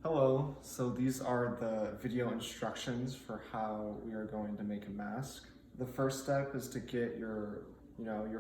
Hello, so these are the video instructions for how we are going to make a mask. The first step is to get your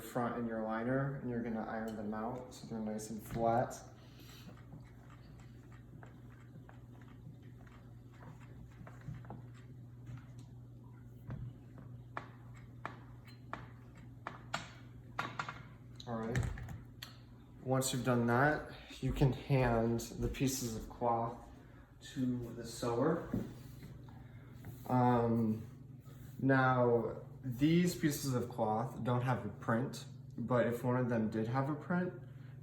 front and your liner, and you're gonna iron them out so they're nice and flat. All right, once you've done that, you can hand the pieces of cloth to the sewer. Now, these pieces of cloth don't have a print, but if one of them did have a print,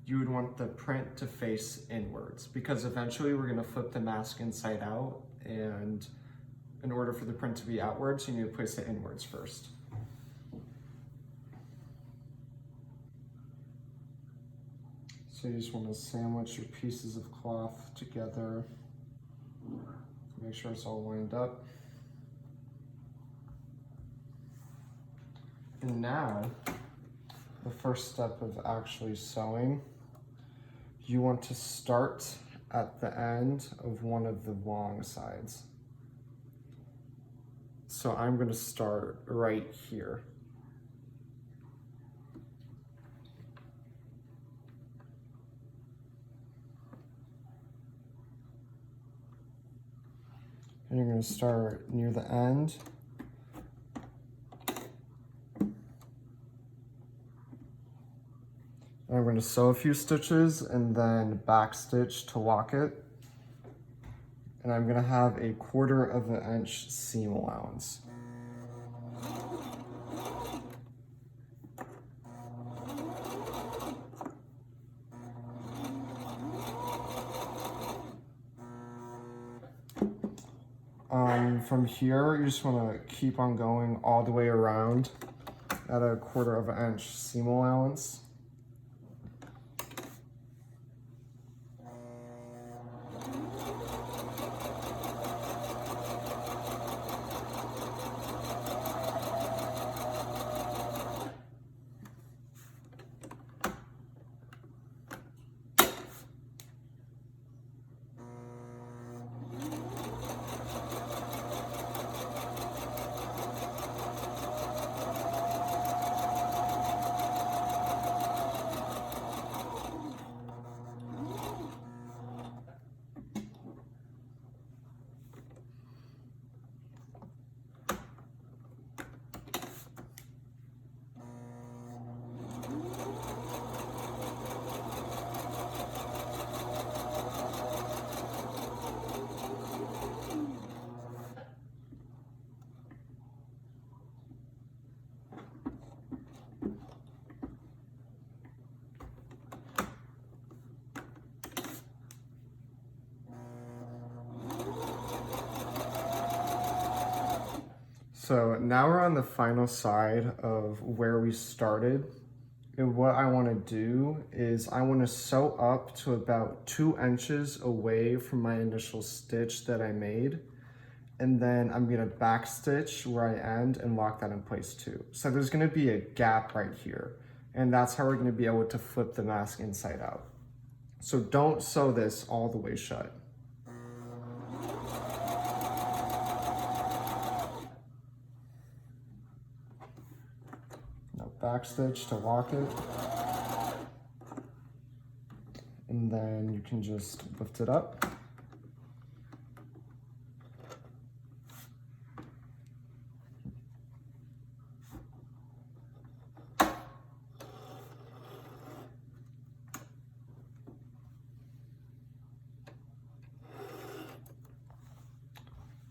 you would want the print to face inwards because eventually we're going to flip the mask inside out, and in order for the print to be outwards, you need to place it inwards first. So you just want to sandwich your pieces of cloth together. Make sure it's all lined up. And now, the first step of actually sewing, you want to start at the end of one of the long sides. So I'm going to start right here. And you're going to start near the end. I'm going to sew a few stitches and then back stitch to lock it. And I'm going to have a 1/4 of an inch seam allowance. From here, you just want to keep on going all the way around at a 1/4 of an inch seam allowance. So now we're on the final side of where we started. And what I want to do is I want to sew up to about 2 inches away from my initial stitch that I made. And then I'm going to back stitch where I end and lock that in place too. So there's going to be a gap right here. And that's how we're going to be able to flip the mask inside out. So don't sew this all the way shut. Back stitch to lock it, and then you can just lift it up.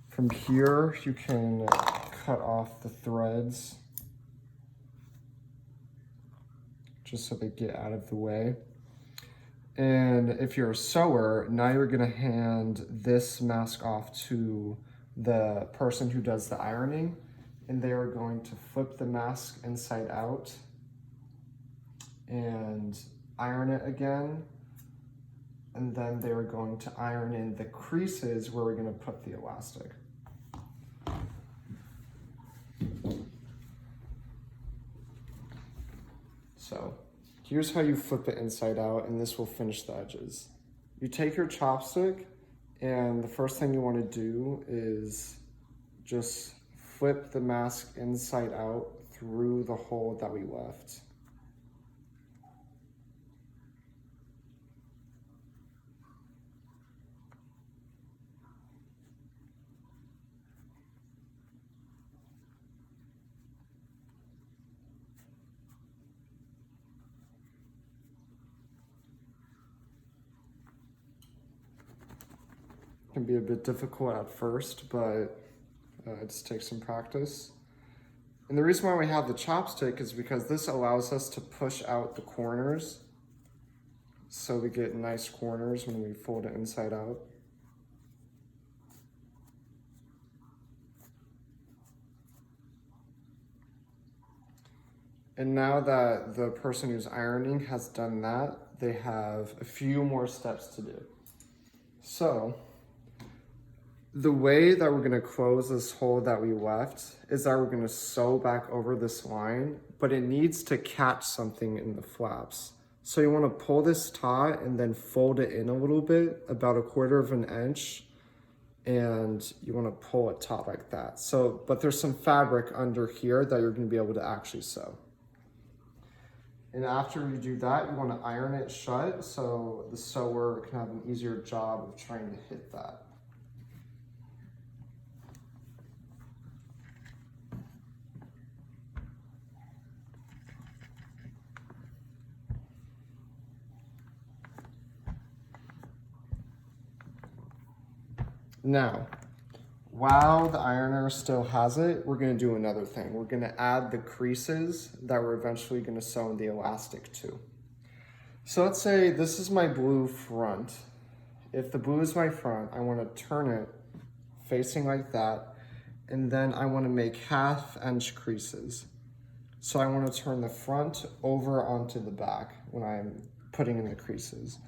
From here, you can cut off the threads just so they get out of the way. And if you're a sewer, now you're gonna hand this mask off to the person who does the ironing, and they are going to flip the mask inside out and iron it again. And then they are going to iron in the creases where we're gonna put the elastic. So here's how you flip it inside out, and this will finish the edges. You take your chopstick And the first thing you want to do is just flip the mask inside out through the hole that we left. Can be a bit difficult at first, but it just takes some practice. And the reason why we have the chopstick is because this allows us to push out the corners, so we get nice corners when we fold it inside out. And now that the person who's ironing has done that, they have a few more steps to do. So the way that we're gonna close this hole that we left is that we're gonna sew back over this line, but it needs to catch something in the flaps. So you wanna pull this taut and then fold it in a little bit, about 1/4 of an inch, and you wanna pull it taut like that. So, but there's some fabric under here that you're gonna be able to actually sew. And after you do that, you wanna iron it shut so the sewer can have an easier job of trying to hit that. Now, while the ironer still has it, we're gonna do another thing. We're gonna add the creases that we're eventually gonna sew in the elastic to. So let's say this is my blue front. If the blue is my front, I wanna turn it facing like that, and then I wanna make 1/2 inch creases. So I wanna turn the front over onto the back when I'm putting in the creases.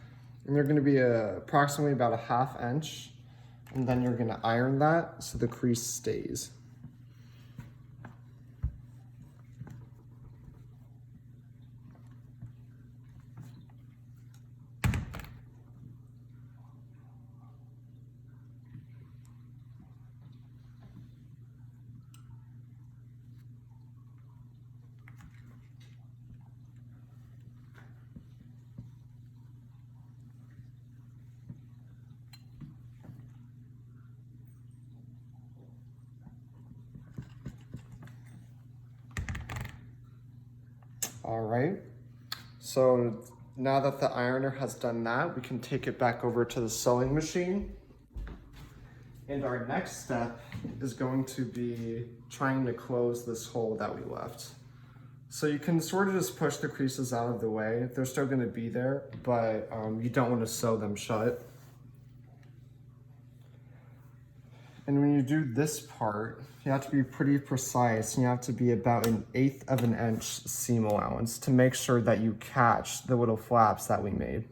And they're gonna be approximately about 1/2 inch. And then you're gonna iron that so the crease stays. All right, so now that the ironer has done that, we can take it back over to the sewing machine. And our next step is going to be trying to close this hole that we left. So you can sort of just push the creases out of the way. They're still gonna be there, but you don't wanna sew them shut. And when you do this part, you have to be pretty precise, and you have to be about 1/8 of an inch seam allowance to make sure that you catch the little flaps that we made.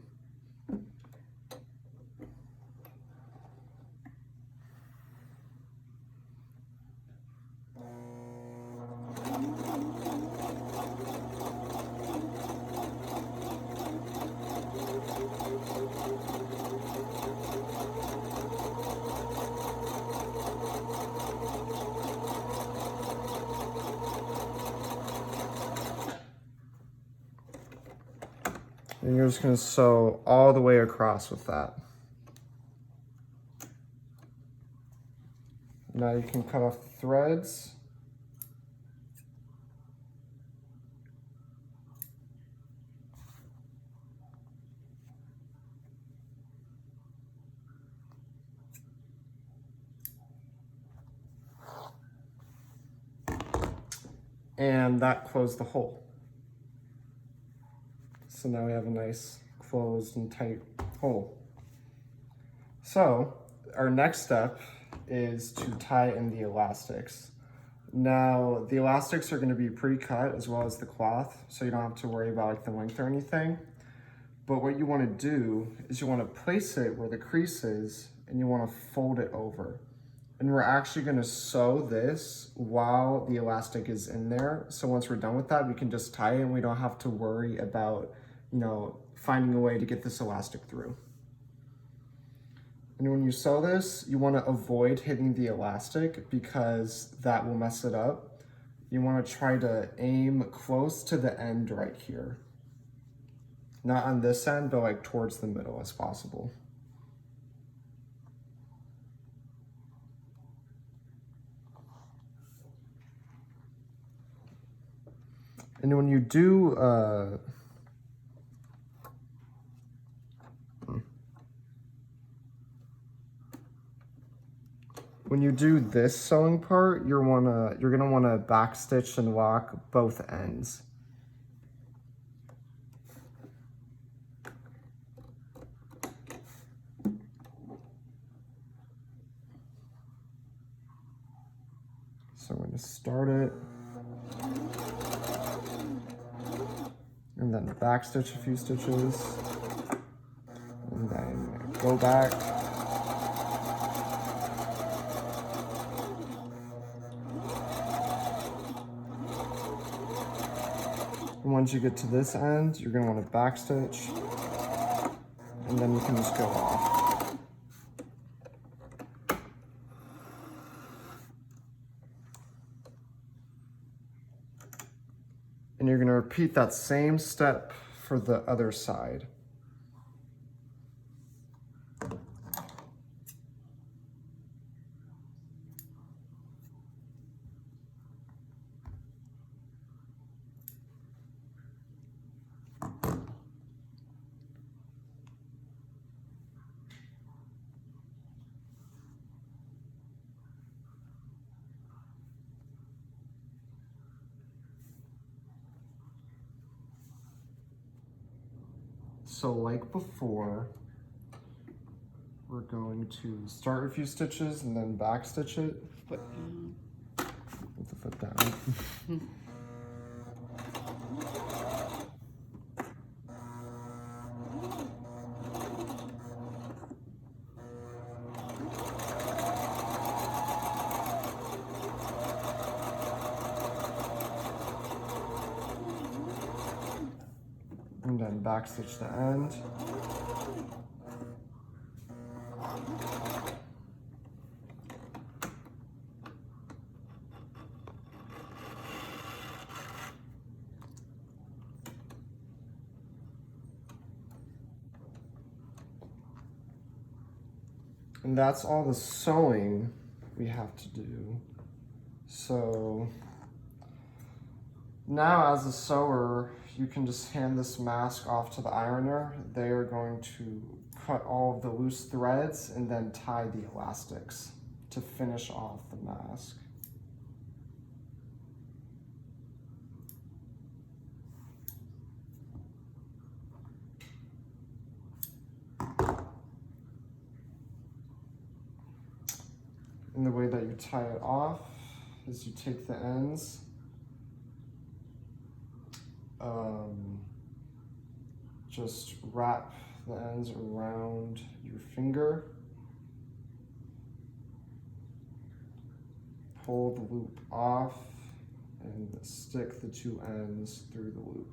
And you're just gonna sew all the way across with that. Now you can cut off the threads. And that closed the hole. So now we have a nice closed and tight hole. So our next step is to tie in the elastics. Now the elastics are going to be pre-cut as well as the cloth, so you don't have to worry about like the length or anything. But what you want to do is you want to place it where the crease is and you want to fold it over. And we're actually going to sew this while the elastic is in there. So once we're done with that, we can just tie it and we don't have to worry about, finding a way to get this elastic through. And when you sew this, you want to avoid hitting the elastic because that will mess it up. You want to try to aim close to the end right here. Not on this end, but like towards the middle as possible. And when you do, when you do this sewing part, you're gonna wanna backstitch and lock both ends. So I'm gonna start it, and then backstitch a few stitches, and then go back. And once you get to this end, you're gonna want to backstitch, and then you can just go off. And you're gonna repeat that same step for the other side. So like before, we're going to start a few stitches and then backstitch it. Foot down. Put the foot down. And then backstitch the end. And that's all the sewing we have to do. So now as a sewer, you can just hand this mask off to the ironer. They are going to cut all of the loose threads and then tie the elastics to finish off the mask. And the way that you tie it off is you take the ends, just wrap the ends around your finger, pull the loop off, and stick the two ends through the loop.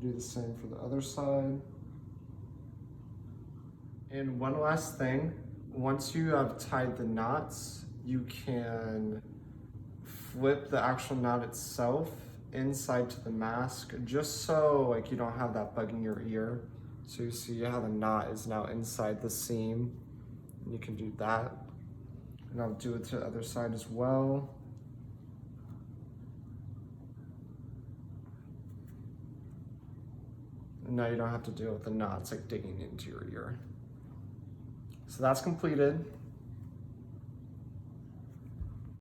Do the same for the other side. And one last thing, once you have tied the knots, you can flip the actual knot itself inside to the mask, just so like you don't have that bugging your ear. So you see how the knot is now inside the seam. And you can do that. And I'll do it to the other side as well. And now you don't have to deal with the knots like digging into your ear. So that's completed.